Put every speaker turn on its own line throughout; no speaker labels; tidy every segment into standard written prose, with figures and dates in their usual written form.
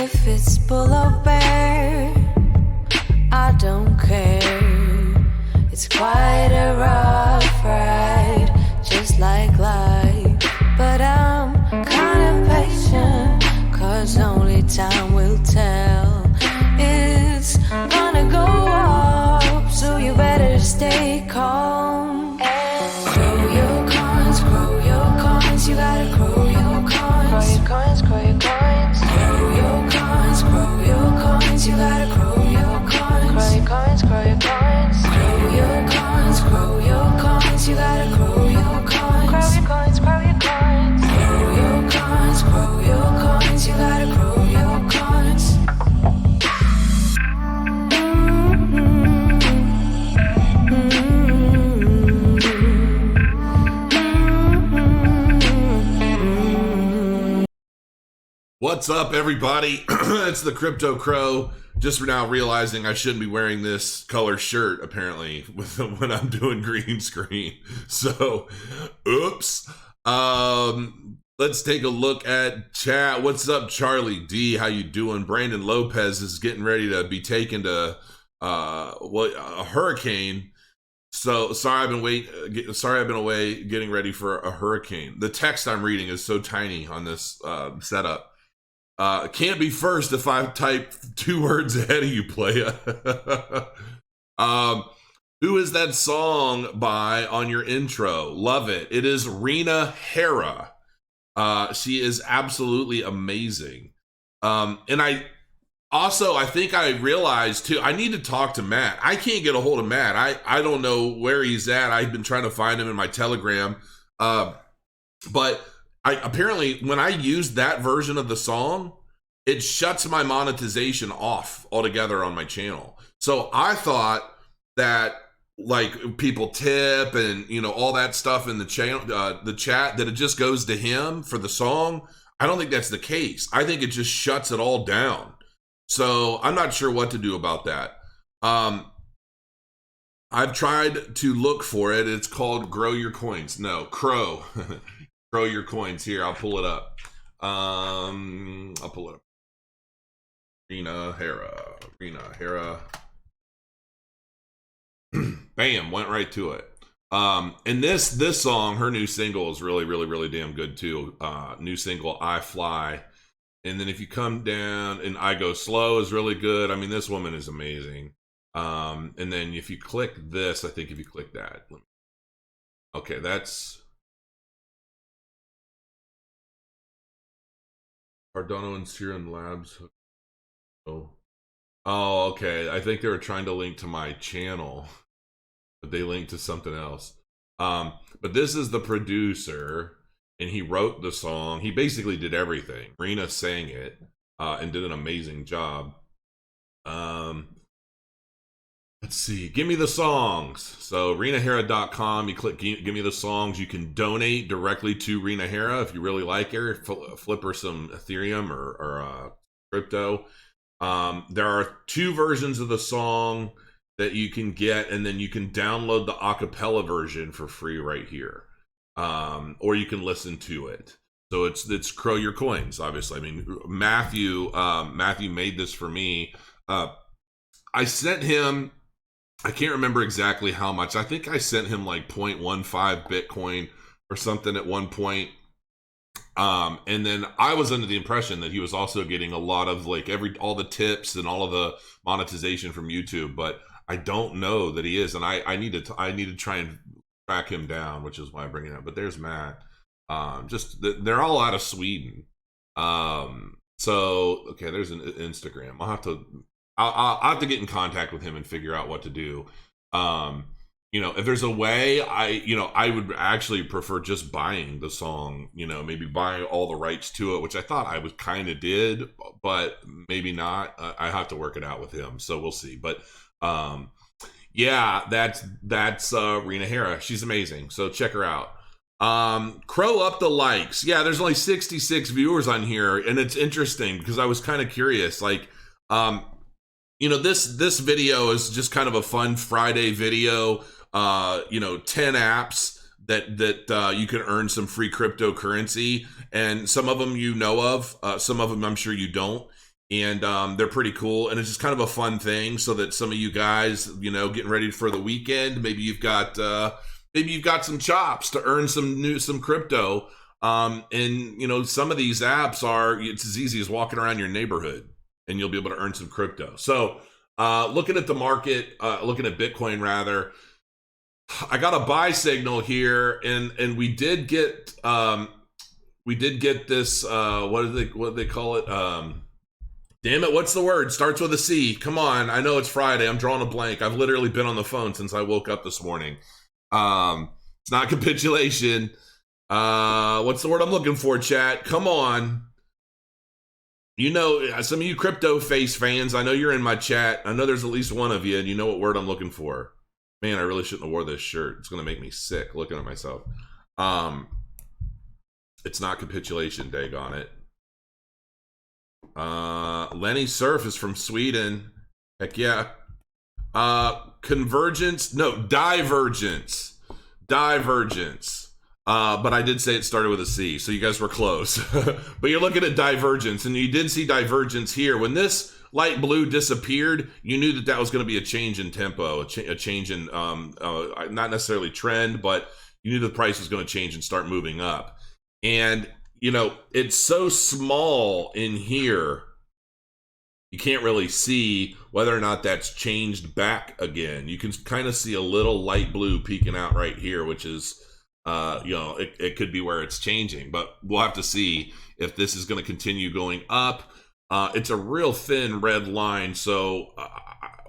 If it's bull or bear, I don't care. It's quite a rough ride, just like life. But I'm kind of patient, 'cause only time will tell. It's gonna go up, so you better stay calm. And grow your coins, you gotta grow your coins. Grow your coins, grow your coins. Grow your coins, grow your coins, you gotta grow your coins. Grow your coins, grow your coins. Grow your coins, grow your coins, you gotta grow your coins. Grow your coins, grow your coins. Grow your coins, grow your coins, you gotta grow your coins.
What's up, everybody? It's the Crypto Crow. Just now realizing I shouldn't be wearing this color shirt, apparently, when I'm doing green screen. So, oops. Let's take a look at chat. What's up, Charlie D? How you doing? Brandon Lopez is getting ready to be taken to a hurricane. So sorry I've been away getting ready for a hurricane. The text I'm reading is so tiny on this setup. Can't be first if I type 2 words ahead of you, playa. Who is that song by on your intro? Love it. It is Rena Hera. She is absolutely amazing. And I think I realized too, I need to talk to Matt. I can't get a hold of Matt. I don't know where he's at. I've been trying to find him in my Telegram. But apparently when I used that version of the song, it shuts my monetization off altogether on my channel. So I thought that like people tip and all that stuff in the channel, the chat, that it just goes to him for the song. I don't think that's the case. I think it just shuts it all down. So I'm not sure what to do about that. I've tried to look for it. It's called Grow Your Coins. No, Crow. Grow Your Coins. Here, I'll pull it up. I'll pull it up. Rena Hera. Bam, went right to it. And this song, her new single is really damn good too. New single, I Fly. And then if you come down, and I Go Slow is really good. I mean, this woman is amazing. And then if you click this, I think if you click that. Okay, that's Cardano and Serum Labs. Oh, okay. I think they were trying to link to my channel, but they linked to something else. But this is the producer, and he wrote the song. He basically did everything. Rena sang it and did an amazing job. Let's see. Give me the songs. So renahera.com. You click give me the songs. You can donate directly to Rena Hera if you really like her. Flip her some Ethereum or crypto. There are 2 versions of the song that you can get, and then you can download the acapella version for free right here. Or you can listen to it. So it's Crow Your Coins, obviously. I mean, Matthew made this for me. I sent him, I can't remember exactly how much. I think I sent him like 0.15 Bitcoin or something at one point. And then I was under the impression that he was also getting a lot of like all the tips and all of the monetization from YouTube, but I don't know that he is. And I need to try and track him down, which is why I bring it up. But there's Matt. They're all out of Sweden. So okay, there's an Instagram. I'll have to get in contact with him and figure out what to do. If there's a way, I would actually prefer just buying the song, maybe buying all the rights to it, which I thought I would kind of did, but maybe not. I have to work it out with him, so we'll see. But yeah, that's Rena Hera. She's amazing, so check her out. Crow up the likes. Yeah, there's only 66 viewers on here, and it's interesting because I was kind of curious, like, this video is just kind of a fun Friday video. 10 apps that you can earn some free cryptocurrency, and some of them of, some of them I'm sure you don't. and they're pretty cool, and it's just kind of a fun thing so that some of you guys, you know, getting ready for the weekend, maybe you've got some chops to earn some crypto. And you know, some of these apps it's as easy as walking around your neighborhood and you'll be able to earn some crypto. So looking at the market, looking at Bitcoin rather, I got a buy signal here, and we did get this what do they call it? Damn it, what's the word? Starts with a C. Come on, I know it's Friday. I'm drawing a blank. I've literally been on the phone since I woke up this morning. It's not capitulation. What's the word I'm looking for, chat? Come on. You know, some of you crypto face fans, I know you're in my chat. I know there's at least one of you, and you know what word I'm looking for. Man, I really shouldn't have wore this shirt. It's going to make me sick looking at myself. It's not capitulation, daggone it. Lenny Surf is from Sweden. Heck yeah. Divergence. But I did say it started with a C, so you guys were close. But you're looking at divergence, and you did see divergence here. When this light blue disappeared, you knew that was going to be a change in tempo, a change in, not necessarily trend, but you knew the price was going to change and start moving up. And, you know, it's so small in here, you can't really see whether or not that's changed back again. You can kind of see a little light blue peeking out right here, which is, you know, it could be where it's changing, but we'll have to see if this is going to continue going up. It's a real thin red line, so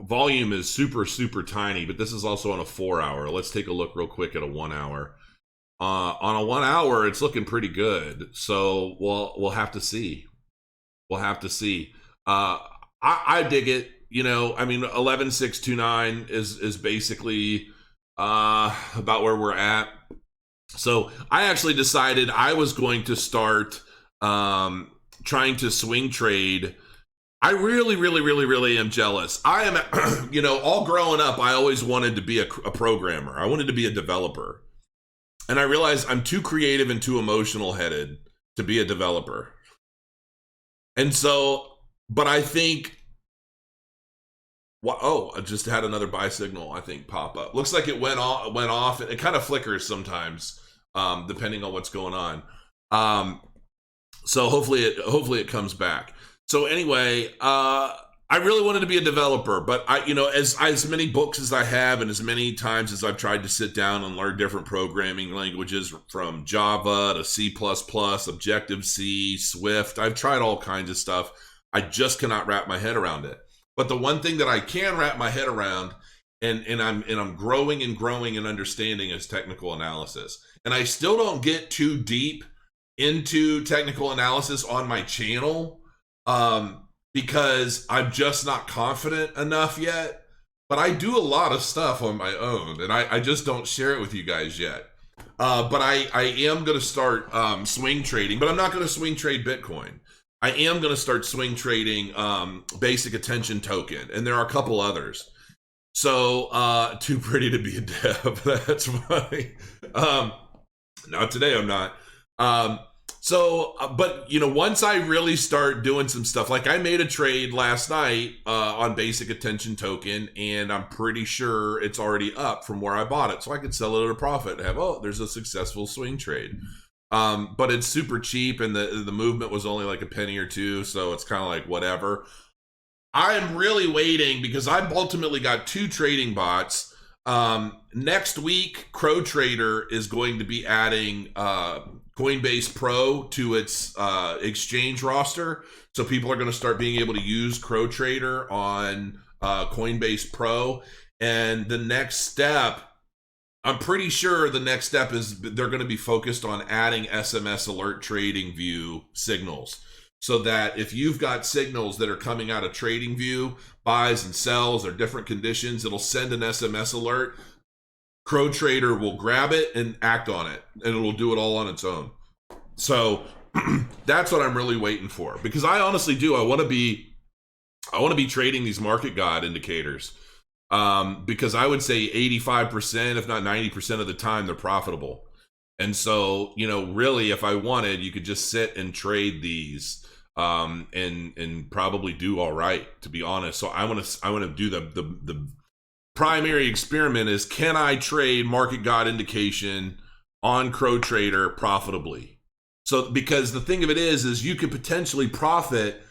volume is super, super tiny, but this is also on a 4 hour. Let's take a look real quick at a 1 hour. On a 1 hour, it's looking pretty good, so we'll have to see. We'll have to see. I dig it. You know, I mean, 11,629 is basically about where we're at. So I actually decided I was going to start trying to swing trade. I really am jealous. I am, you know, all growing up, I always wanted to be a programmer. I wanted to be a developer. And I realized I'm too creative and too emotional headed to be a developer. And so, but I think, I just had another buy signal, I think, pop up. Looks like it went off. It kind of flickers sometimes, depending on what's going on. So hopefully it comes back. So anyway, I really wanted to be a developer, but as many books as I have and as many times as I've tried to sit down and learn different programming languages from Java to C++, Objective-C, Swift, I've tried all kinds of stuff. I just cannot wrap my head around it. But the one thing that I can wrap my head around, and I'm growing and understanding, is technical analysis. And I still don't get too deep into technical analysis on my channel because I'm just not confident enough yet. But I do a lot of stuff on my own, and I just don't share it with you guys yet. But I am going to start swing trading, but I'm not going to swing trade Bitcoin. I am going to start swing trading basic attention token, and there are a couple others. So, too pretty to be a dev. That's funny. Not today, I'm not. But once I really start doing some stuff, like I made a trade last night on basic attention token, and I'm pretty sure it's already up from where I bought it, so I could sell it at a profit and have, there's a successful swing trade. But it's super cheap, and the movement was only like a penny or two, so it's kind of like whatever. I'm really waiting because I've ultimately got two trading bots. Next week, Crow Trader is going to be adding CoinBase Pro to its exchange roster, so people are going to start being able to use Crow Trader on Coinbase Pro. And the next step, I'm pretty sure the next step is they're going to be focused on adding SMS alert trading view signals, so that if you've got signals that are coming out of trading view, buys and sells or different conditions, it'll send an SMS alert. Crow Trader will grab it and act on it, and it'll do it all on its own. So that's what I'm really waiting for, because I honestly do. I want to be trading these market god indicators. Because I would say 85%, if not 90% of the time, they're profitable. And so, really, if I wanted, you could just sit and trade these and probably do all right, to be honest. So I want to do the primary experiment is, can I trade market god indication on Crow Trader profitably? So, because the thing of it is you could potentially profit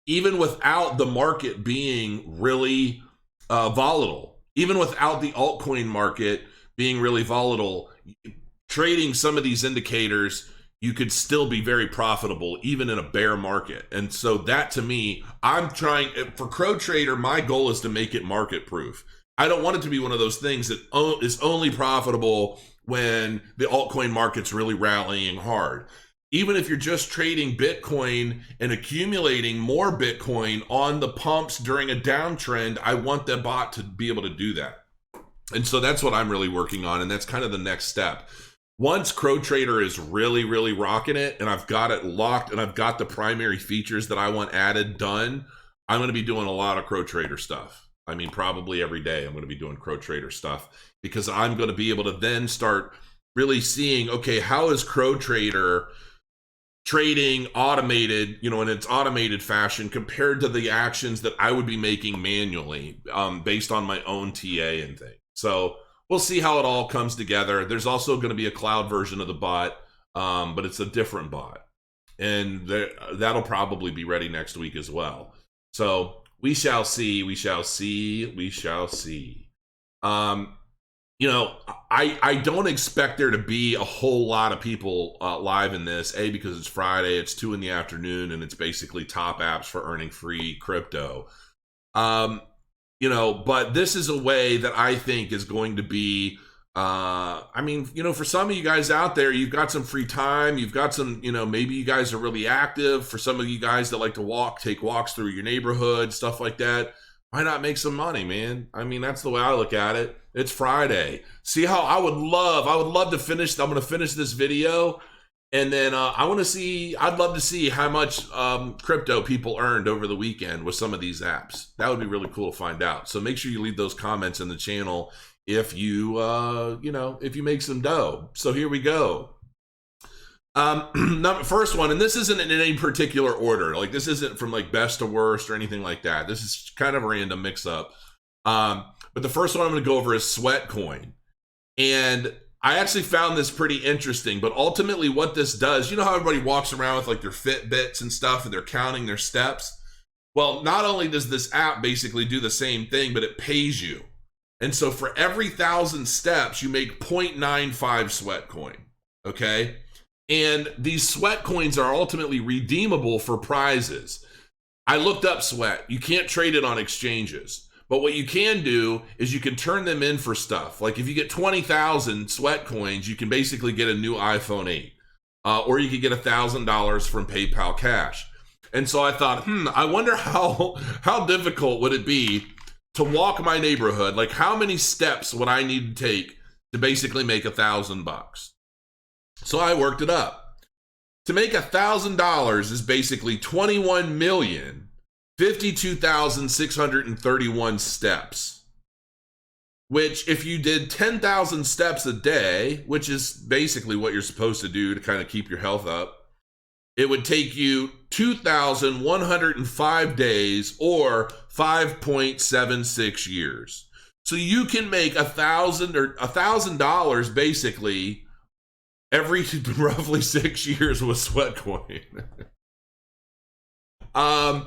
even without the market being really volatile, even without the altcoin market being really volatile. Trading some of these indicators, you could still be very profitable even in a bear market. And so that, to me, I'm trying for Crow Trader, my goal is to make it market proof. I don't want it to be one of those things that is only profitable when the altcoin market's really rallying hard. Even if you're just trading Bitcoin and accumulating more Bitcoin on the pumps during a downtrend, I want the bot to be able to do that. And so that's what I'm really working on, and that's kind of the next step. Once Crow Trader is really, really rocking it, and I've got it locked, and I've got the primary features that I want added done, I'm going to be doing a lot of Crow Trader stuff. I mean, probably every day I'm going to be doing Crow Trader stuff, because I'm going to be able to then start really seeing, okay, how is Crow Trader trading automated, in its automated fashion compared to the actions that I would be making manually, based on my own TA and things. So we'll see how it all comes together. There's also going to be a cloud version of the bot, but it's a different bot, and that'll probably be ready next week as well. So we shall see. We shall see. We shall see. I don't expect there to be a whole lot of people live in this, because it's Friday, it's 2 p.m, and it's basically top apps for earning free crypto. But this is a way that I think is going to be, for some of you guys out there, you've got some free time, you've got some, maybe you guys are really active. For some of you guys that like to take walks through your neighborhood, stuff like that, why not make some money, man? I mean, that's the way I look at it. It's Friday. See how I would love to finish. I'm going to finish this video, and then I'd love to see how much crypto people earned over the weekend with some of these apps. That would be really cool to find out. So make sure you leave those comments in the channel if you, if you make some dough. So here we go. First one, and this isn't in any particular order. Like, this isn't from like best to worst or anything like that. This is kind of a random mix up. But the first one I'm going to go over is Sweatcoin. And I actually found this pretty interesting, but ultimately what this does, how everybody walks around with like their Fitbits and stuff and they're counting their steps? Well, not only does this app basically do the same thing, but it pays you. And so for every 1,000 steps, you make 0.95 Sweatcoin. Okay? And these Sweat coins are ultimately redeemable for prizes. I looked up Sweat. You can't trade it on exchanges. But what you can do is you can turn them in for stuff. Like if you get 20,000 Sweat coins, you can basically get a new iPhone 8. Or you could get $1,000 from PayPal Cash. And so I thought, I wonder how difficult would it be to walk my neighborhood? Like, how many steps would I need to take to basically make $1,000? So I worked it up. To make $1,000 is basically 21,052,631 steps. Which, if you did 10,000 steps a day, which is basically what you're supposed to do to kind of keep your health up, it would take you 2,105 days or 5.76 years. So you can make $1,000 basically every roughly 6 years with Sweatcoin. And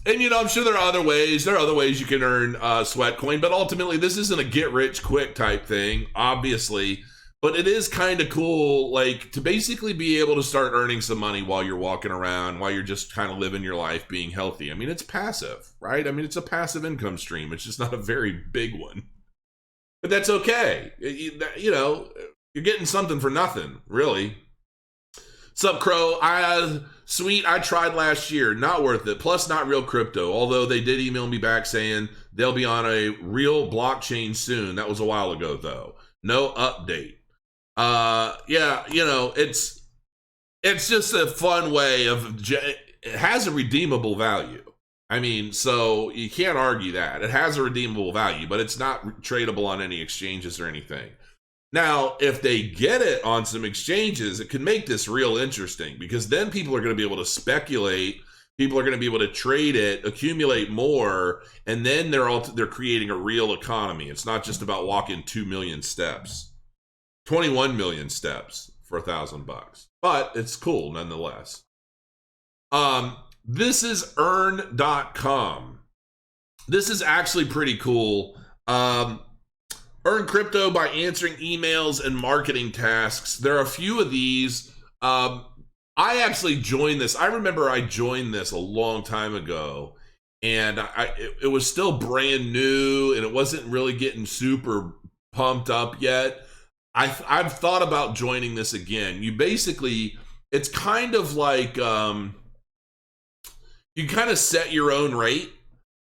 I'm sure there are other ways. There are other ways you can earn Sweatcoin, but ultimately this isn't a get rich quick type thing, obviously. But it is kind of cool, like, to basically be able to start earning some money while you're walking around, while you're just kind of living your life, being healthy. I mean, it's passive, right? I mean, it's a passive income stream. It's just not a very big one. But that's okay. You're getting something for nothing, really. Sup, Crow? Sweet, I tried last year. Not worth it. Plus, not real crypto. Although they did email me back saying they'll be on a real blockchain soon. That was a while ago, though. No update. It's just a fun way it has a redeemable value. I mean, so you can't argue that. It has a redeemable value, but it's not tradable on any exchanges or anything. Now, if they get it on some exchanges, it can make this real interesting, because then people are going to be able to speculate. People are going to be able to trade it, accumulate more, and then they're creating a real economy. It's not just about walking 2 million steps, 21 million steps for $1,000, but it's cool nonetheless. This is earn.com. This is actually pretty cool. Earn crypto by answering emails and marketing tasks. There are a few of these. I actually joined this. I remember I joined this a long time ago, and it was still brand new, and it wasn't really getting super pumped up yet. I've thought about joining this again. It's kind of like you kind of set your own rate.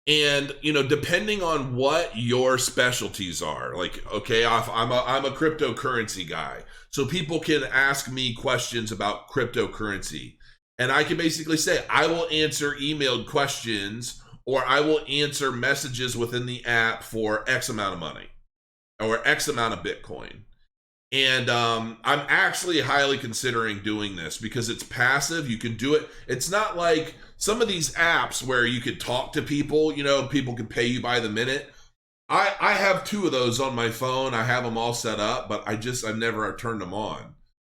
And, depending on what your specialties are, like, okay, I'm a cryptocurrency guy. So people can ask me questions about cryptocurrency. And I can basically say, I will answer emailed questions, or I will answer messages within the app for X amount of money or X amount of Bitcoin. And I'm actually highly considering doing this because it's passive. You can do it. It's not like some of these apps where you could talk to people, people can pay you by the minute. I have 2 of those on my phone. I have them all set up, but I've never turned them on.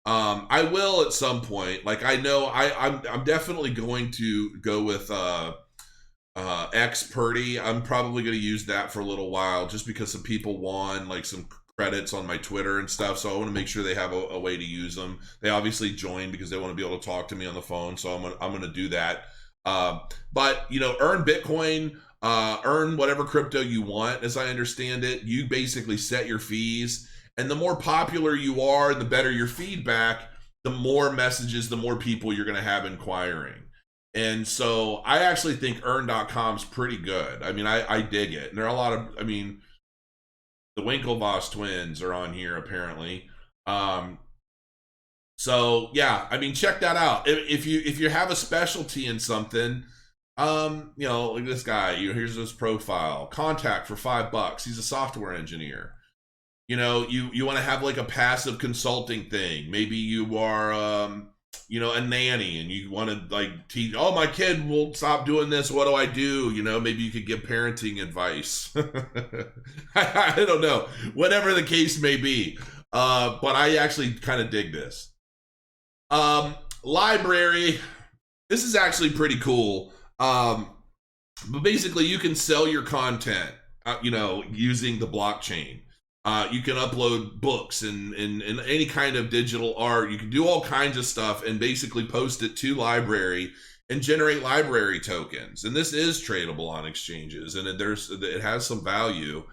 I will at some point. Like, I know I'm definitely going to go with Xperty. I'm probably going to use that for a little while just because some people won like some credits on my Twitter and stuff, so I want to make sure they have a way to use them. They obviously joined because they want to be able to talk to me on the phone, so I'm gonna do that. But earn Bitcoin, earn whatever crypto you want. As I understand it, you basically set your fees, and the more popular you are, the better your feedback, the more messages, the more people you're gonna have inquiring. And so I actually think earn.com is pretty good. I mean, I dig it, and there are a lot of, the Winklevoss twins are on here apparently. So yeah, check that out. If you have a specialty in something, like this guy, here's his profile. Contact for $5. He's a software engineer. You want to have like a passive consulting thing. Maybe you are a nanny and you want to like teach, oh, my kid won't stop doing this, what do I do? Maybe you could give parenting advice. I don't know, whatever the case may be. But I actually kind of dig this. LBRY, this is actually pretty cool. But basically you can sell your content using the blockchain. You can upload books and any kind of digital art. You can do all kinds of stuff and basically post it to LBRY and generate LBRY tokens. And this is tradable on exchanges, and it has some value.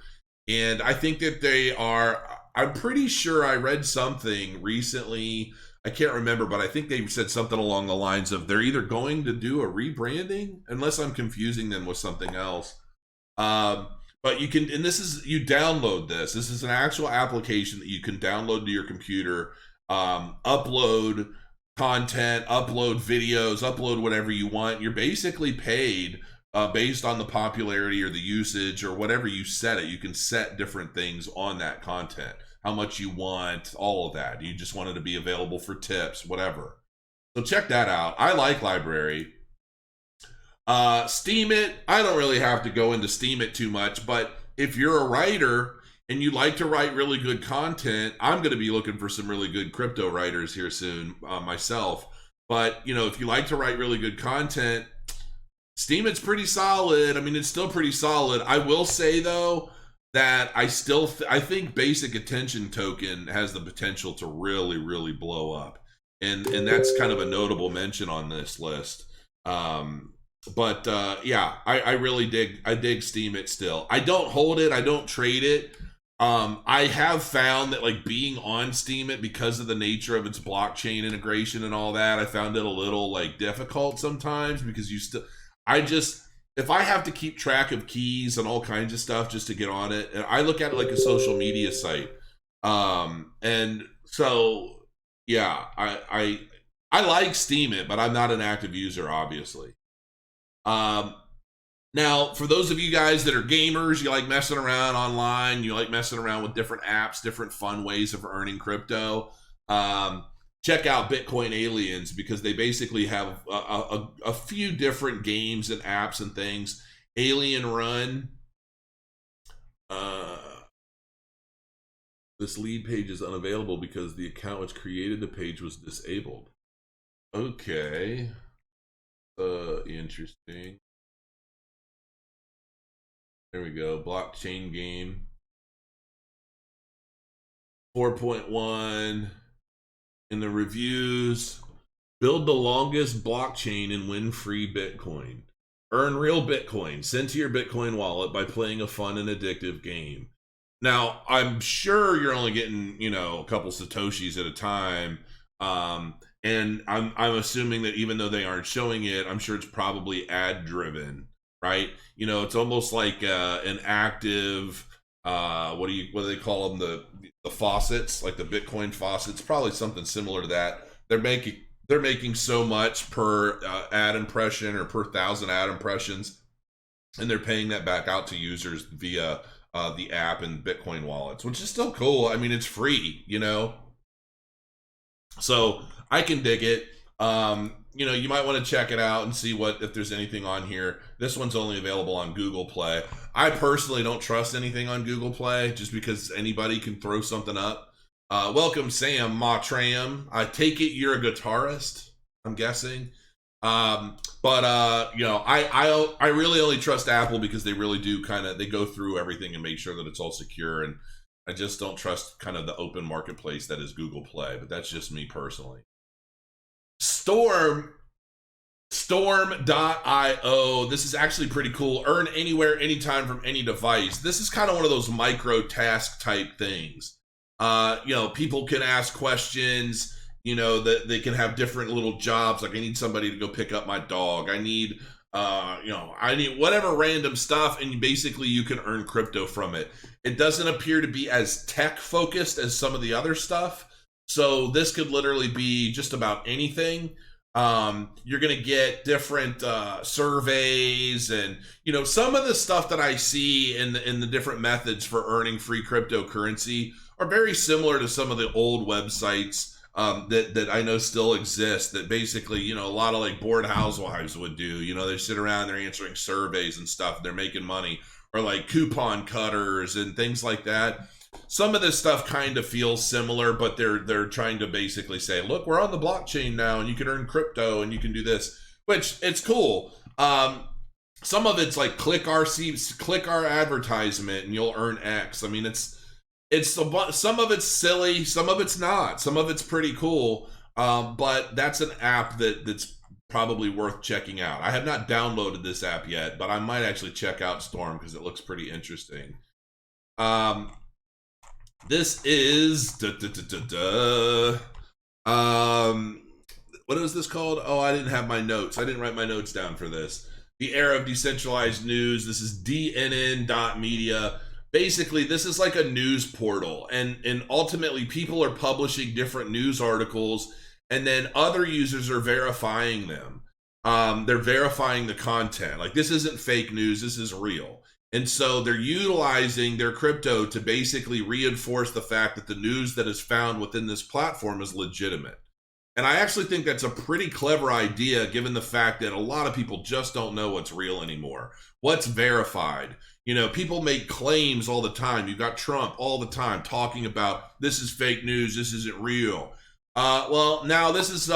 And I think that I'm pretty sure I read something recently, I can't remember, but I think they said something along the lines of they're either going to do a rebranding, unless I'm confusing them with something else. But you can, and you download this. This is an actual application that you can download to your computer, upload content, upload videos, upload whatever you want. You're basically paid based on the popularity or the usage or whatever you set it. You can set different things on that content, how much you want, all of that. You just want it to be available for tips, whatever. So check that out. I like LBRY. Steam it. I don't really have to go into Steam it too much, but if you're a writer and you like to write really good content, I'm going to be looking for some really good crypto writers here soon myself. But, if you like to write really good content, Steam it's pretty solid. It's still pretty solid. I will say, though, that I think Basic Attention Token has the potential to really, really blow up. And that's kind of a notable mention on this list. But I really dig Steam it still. I don't hold it. I don't trade it. I have found that like being on Steam it, because of the nature of its blockchain integration and all that, I found it a little like difficult sometimes because if I have to keep track of keys and all kinds of stuff just to get on it, and I look at it like a social media site. And so yeah, I like Steam it, but I'm not an active user, obviously. Now, for those of you guys that are gamers, you like messing around online, you like messing around with different apps, different fun ways of earning crypto, check out Bitcoin Aliens, because they basically have a few different games and apps and things. Alien Run. This lead page is unavailable because the account which created the page was disabled. Okay. Interesting. There we go. Blockchain game. 4.1 in the reviews. Build the longest blockchain and win free Bitcoin. Earn real Bitcoin sent to your Bitcoin wallet by playing a fun and addictive game. Now, I'm sure you're only getting, a couple Satoshis at a time. And I'm assuming that even though they aren't showing it, I'm sure it's probably ad driven, right? It's almost like an active, what do they call them? The faucets, like the Bitcoin faucets, probably something similar to that. They're making so much per ad impression or per 1,000 ad impressions, and they're paying that back out to users via the app and Bitcoin wallets, which is still cool. I mean, it's free, so I can dig it. You might want to check it out and see if there's anything on here. This one's only available on Google Play. I personally don't trust anything on Google Play just because anybody can throw something up. Welcome, Sam Matram. I take it you're a guitarist, I'm guessing. I really only trust Apple because they really do they go through everything and make sure that it's all secure, and I just don't trust kind of the open marketplace that is Google Play, but that's just me personally. Storm.io. This is actually pretty cool. Earn anywhere, anytime from any device. This is kind of one of those micro task type things. People can ask questions. That they can have different little jobs. Like, I need somebody to go pick up my dog. I need whatever random stuff, and basically you can earn crypto from it. It doesn't appear to be as tech focused as some of the other stuff. So this could literally be just about anything. You're going to get different surveys, and some of the stuff that I see in the different methods for earning free cryptocurrency are very similar to some of the old websites that I know still exist, that basically, a lot of like bored housewives would do. They sit around, they're answering surveys and stuff, they're making money, or like coupon cutters and things like that. Some of this stuff kind of feels similar, but they're trying to basically say, look, we're on the blockchain now and you can earn crypto and you can do this, which it's cool. Some of it's like click our advertisement and you'll earn X. I mean, some of it's silly, some of it's not, some of it's pretty cool, but that's an app that's probably worth checking out. I have not downloaded this app yet, but I might actually check out Storm because it looks pretty interesting. This is what is this called? Oh, I didn't have my notes. I didn't write my notes down for this. The era of decentralized news. This is DNN.media. Basically, this is like a news portal, and ultimately people are publishing different news articles, and then other users are verifying them. They're verifying the content. Like, this isn't fake news, this is real. And so they're utilizing their crypto to basically reinforce the fact that the news that is found within this platform is legitimate. And I actually think that's a pretty clever idea, given the fact that a lot of people just don't know what's real anymore. What's verified? People make claims all the time. You've got Trump all the time talking about this is fake news, this isn't real. Well, now this is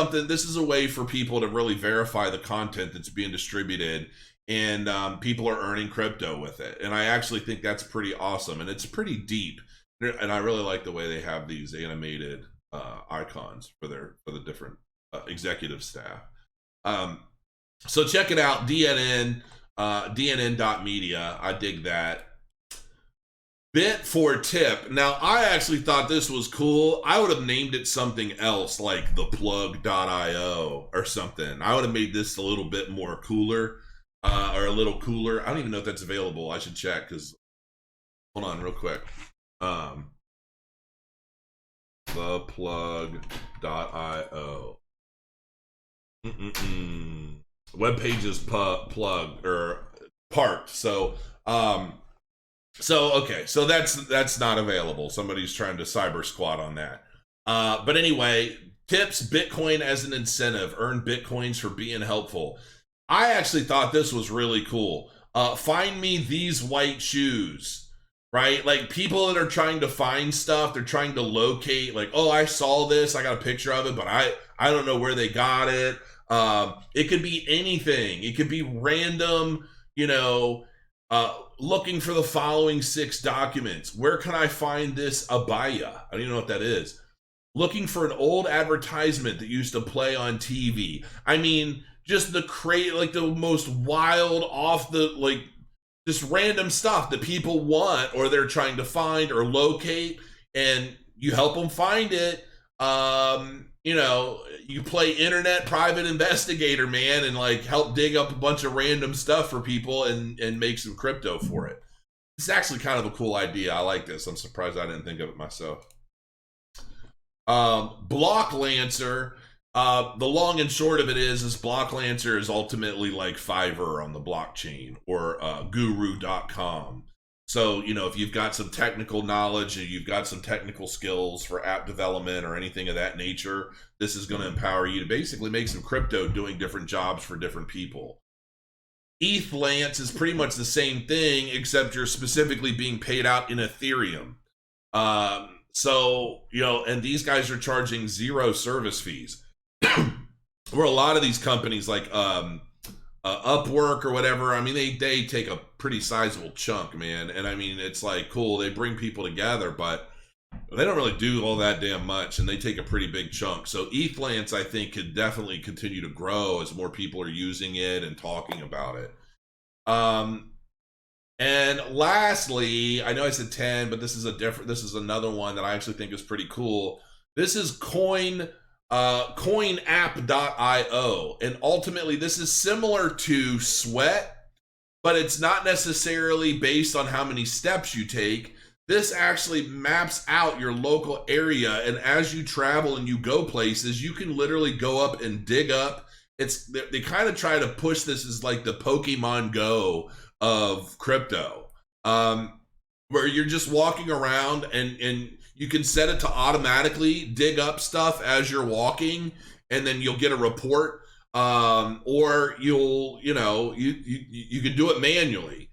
a way for people to really verify the content that's being distributed, and people are earning crypto with it. And I actually think that's pretty awesome, and it's pretty deep. And I really like the way they have these animated icons for the different executive staff. So check it out, DNN.media. I dig that. Bit for tip. Now, I actually thought this was cool. I would have named it something else, like theplug.io or something. I would have made this a little bit more cooler, or a little cooler. I don't even know if that's available. I should check, because hold on real quick. Theplug.io. Web pages plug, or parked. So okay, so that's not available. Somebody's trying to cyber squat on that. But anyway, tips Bitcoin as an incentive. Earn Bitcoins for being helpful. I actually thought this was really cool. Find me these white shoes, right? Like people that are trying to find stuff, they're trying to locate, like, oh, I saw this, I got a picture of it, but I don't know where they got it. It could be anything. It could be random, looking for the following 6 documents. Where can I find this abaya? I don't even know what that is. Looking for an old advertisement that used to play on TV. I mean, just the most wild, just random stuff that people want or they're trying to find or locate, and you help them find it. You play internet private investigator, man, and like help dig up a bunch of random stuff for people and make some crypto for it. It's actually kind of a cool idea. I like this. I'm surprised I didn't think of it myself. Block Lancer. The long and short of it is Block Lancer is ultimately like Fiverr on the blockchain, or guru.com. So, if you've got some technical knowledge and you've got some technical skills for app development or anything of that nature, this is going to empower you to basically make some crypto doing different jobs for different people. ETH Lance is pretty much the same thing, except you're specifically being paid out in Ethereum. And these guys are charging 0 service fees. Where a lot of these companies like Upwork or whatever, I mean, they take a pretty sizable chunk, man. And I mean, it's like, cool, they bring people together, but they don't really do all that damn much, and they take a pretty big chunk. So ETH Lance, I think, could definitely continue to grow as more people are using it and talking about it. And lastly, I know I said 10, but this is another one that I actually think is pretty cool. This is coinapp.io, and ultimately this is similar to Sweat, but it's not necessarily based on how many steps you take. This actually maps out your local area, and as you travel and you go places, you can literally go up and dig up. They kind of try to push this as like the Pokemon Go of crypto, where you're just walking around and you can set it to automatically dig up stuff as you're walking, and then you'll get a report, or you can do it manually.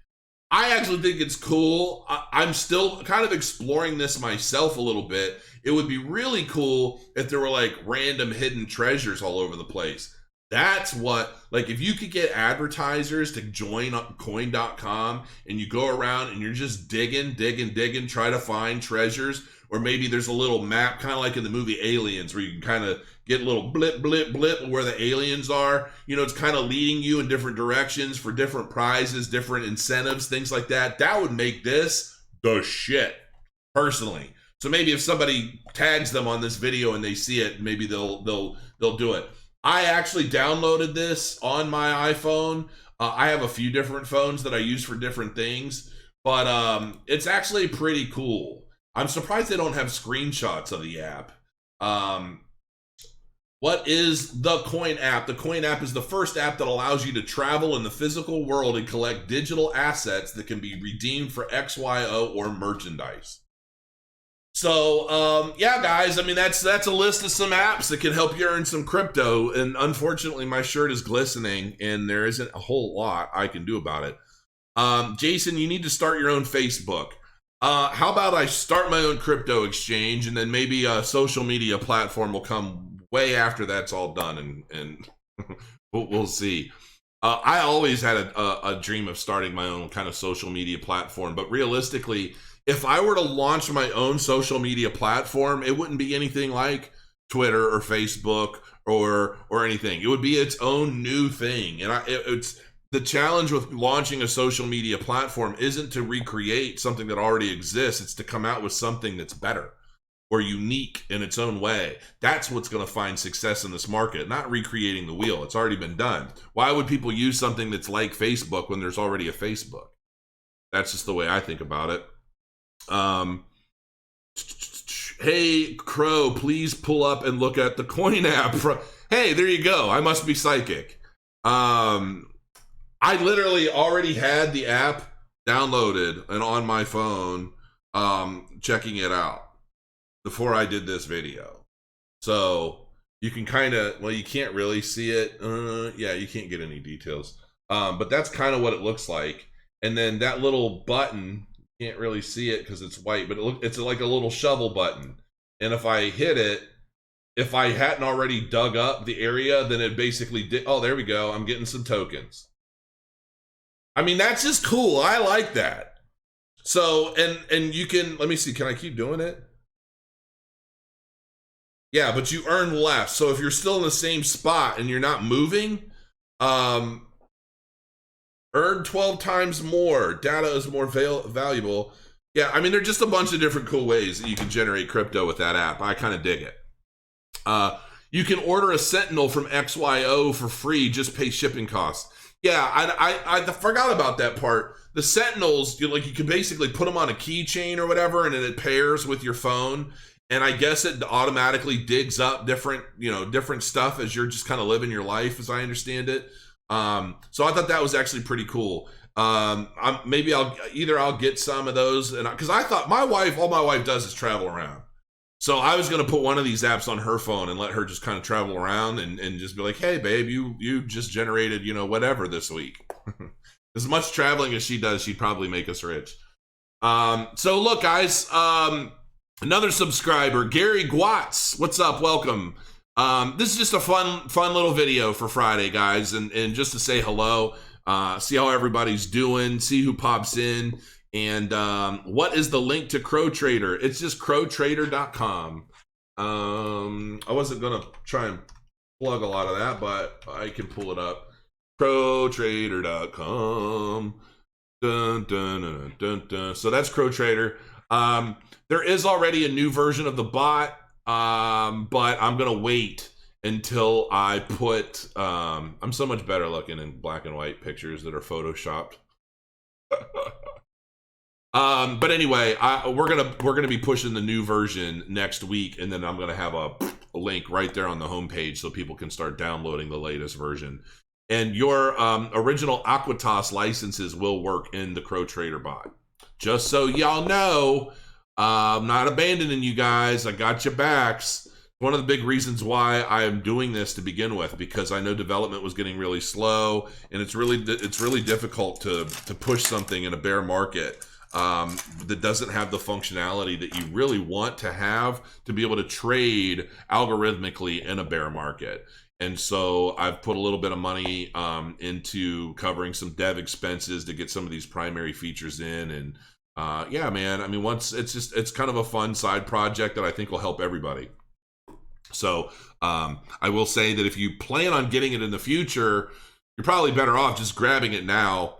I actually think it's cool. I'm still kind of exploring this myself a little bit. It would be really cool if there were like random hidden treasures all over the place. That's what, like, if you could get advertisers to join coin.com and you go around and you're just digging, try to find treasures, or maybe there's a little map, kind of like in the movie Aliens, where you can kind of get a little blip where the aliens are. It's kind of leading you in different directions for different prizes, different incentives, things like that. That would make this the shit, personally. So maybe if somebody tags them on this video and they see it, maybe they'll do it. I actually downloaded this on my iPhone. I have a few different phones that I use for different things, but it's actually pretty cool. I'm surprised they don't have screenshots of the app. What is the Coin app? The Coin app is the first app that allows you to travel in the physical world and collect digital assets that can be redeemed for XYO or merchandise. So, yeah, guys, I mean, that's a list of some apps that can help you earn some crypto. And unfortunately, my shirt is glistening and there isn't a whole lot I can do about it. Jason, you need to start your own Facebook. How about I start my own crypto exchange, and then maybe a social media platform will come way after that's all done, and we'll see. I always had a dream of starting my own kind of social media platform, but realistically, if I were to launch my own social media platform, it wouldn't be anything like Twitter or Facebook or anything. It would be its own new thing. And it's the challenge with launching a social media platform isn't to recreate something that already exists. It's to come out with something that's better or unique in its own way. That's what's going to find success in this market, not recreating the wheel. It's already been done. Why would people use something that's like Facebook when there's already a Facebook? That's just the way I think about it. Hey, Crow, please pull up and look at the Coin app. Hey, there you go. I must be psychic. I literally already had the app downloaded and on my phone, checking it out before I did this video. So you can kind of, well, you can't really see it. Yeah, you can't get any details. But that's kind of what it looks like. And then that little button, you can't really see it because it's white, but it's like a little shovel button. And if I hit it, if I hadn't already dug up the area, then it basically did. Oh, there we go. I'm getting some tokens. I mean, that's just cool. I like that. So, and you can, let me see, can I keep doing it? Yeah, but you earn less. So if you're still in the same spot and you're not moving, earn 12 times more. Data is more valuable. Yeah, I mean, there are just a bunch of different cool ways that you can generate crypto with that app. I kind of dig it. You can order a Sentinel from XYO for free, just pay shipping costs. Yeah, I forgot about that part. The Sentinels, you can basically put them on a keychain or whatever, and then it pairs with your phone. And I guess it automatically digs up different stuff as you're just kind of living your life, as I understand it. So I thought that was actually pretty cool. Maybe I'll get some of those, and because I thought all my wife does is travel around. So I was going to put one of these apps on her phone and let her just kind of travel around and just be like, hey, babe, you just generated, whatever this week. As much traveling as she does, she'd probably make us rich. So look, guys, another subscriber, Gary Guatz. What's up? Welcome. This is just a fun little video for Friday, guys. And just to say hello, see how everybody's doing, see who pops in. And what is the link to Crow Trader? It's just crowtrader.com. I wasn't going to try and plug a lot of that, but I can pull it up. crowtrader.com. Dun, dun, dun, dun, dun. So that's Crow Trader. There is already a new version of the bot, but I'm going to wait until I put... I'm so much better looking in black and white pictures that are photoshopped. But anyway, we're gonna be pushing the new version next week, and then I'm gonna have a link right there on the homepage so people can start downloading the latest version. And your original Aquitas licenses will work in the Crow Trader bot. Just so y'all know, I'm not abandoning you guys. I got your backs. One of the big reasons why I'm doing this to begin with, because I know development was getting really slow, and it's really difficult to push something in a bear market that doesn't have the functionality that you really want to have to be able to trade algorithmically in a bear market. And so I've put a little bit of money into covering some dev expenses to get some of these primary features in. And yeah, man, I mean, it's kind of a fun side project that I think will help everybody. So I will say that if you plan on getting it in the future, you're probably better off just grabbing it now.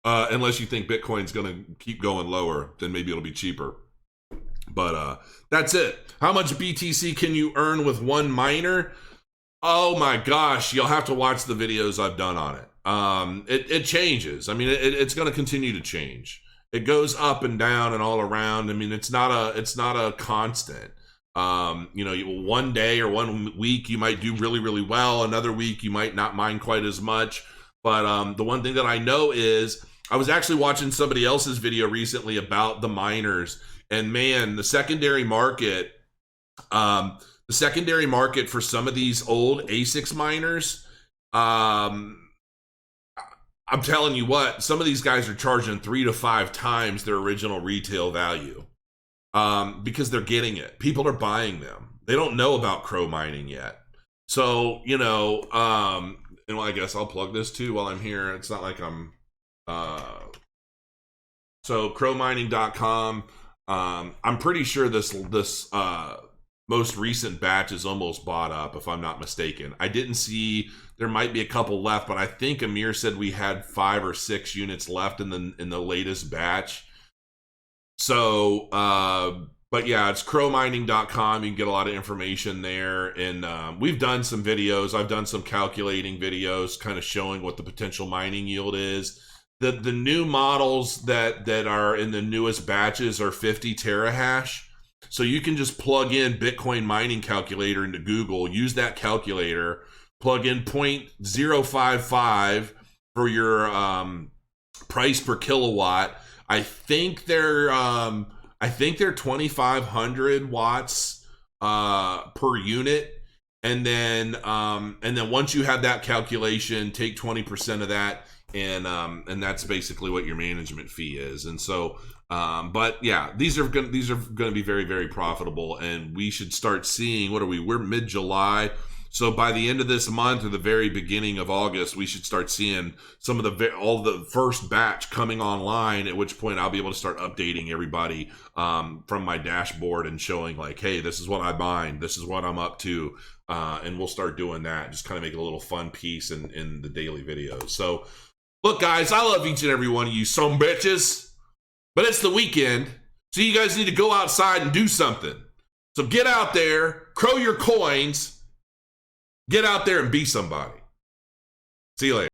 Unless you think Bitcoin's going to keep going lower, then maybe it'll be cheaper. But that's it. How much BTC can you earn with one miner? Oh my gosh, you'll have to watch the videos I've done on it. It changes. I mean, it's going to continue to change. It goes up and down and all around. I mean, it's not a constant. One day or 1 week you might do really, really well. Another week you might not mine quite as much. But the one thing that I know is I was actually watching somebody else's video recently about the miners, and man, the secondary market for some of these old ASICs miners, I'm telling you what, some of these guys are charging 3 to 5 times their original retail value because they're getting it. People are buying them. They don't know about crow mining yet. So, and well, I guess I'll plug this too while I'm here. It's not like I'm... So crowmining.com. I'm pretty sure this most recent batch is almost bought up, if I'm not mistaken. I didn't see, there might be a couple left, but I think Amir said we had 5 or 6 units left in the latest batch. So, but yeah, it's crowmining.com. You can get a lot of information there. And we've done some videos. I've done some calculating videos kind of showing what the potential mining yield is. The new models that are in the newest batches are 50 terahash. So you can just plug in Bitcoin mining calculator into Google, use that calculator, plug in 0.055, for your price per kilowatt. I think they're 2,500 watts per unit. And then once you have that calculation, take 20% of that, and that's basically what your management fee is. And so, but yeah, these are going to be very, very profitable, and we should start seeing, we're mid-July. So by the end of this month or the very beginning of August, we should start seeing some of all the first batch coming online, at which point I'll be able to start updating everybody from my dashboard and showing like, hey, this is what I mined, this is what I'm up to. And we'll start doing that, just kind of make it a little fun piece in the daily videos. So look, guys, I love each and every one of you some bitches, but it's the weekend, so you guys need to go outside and do something. So get out there, crow your coins, get out there and be somebody. See you later.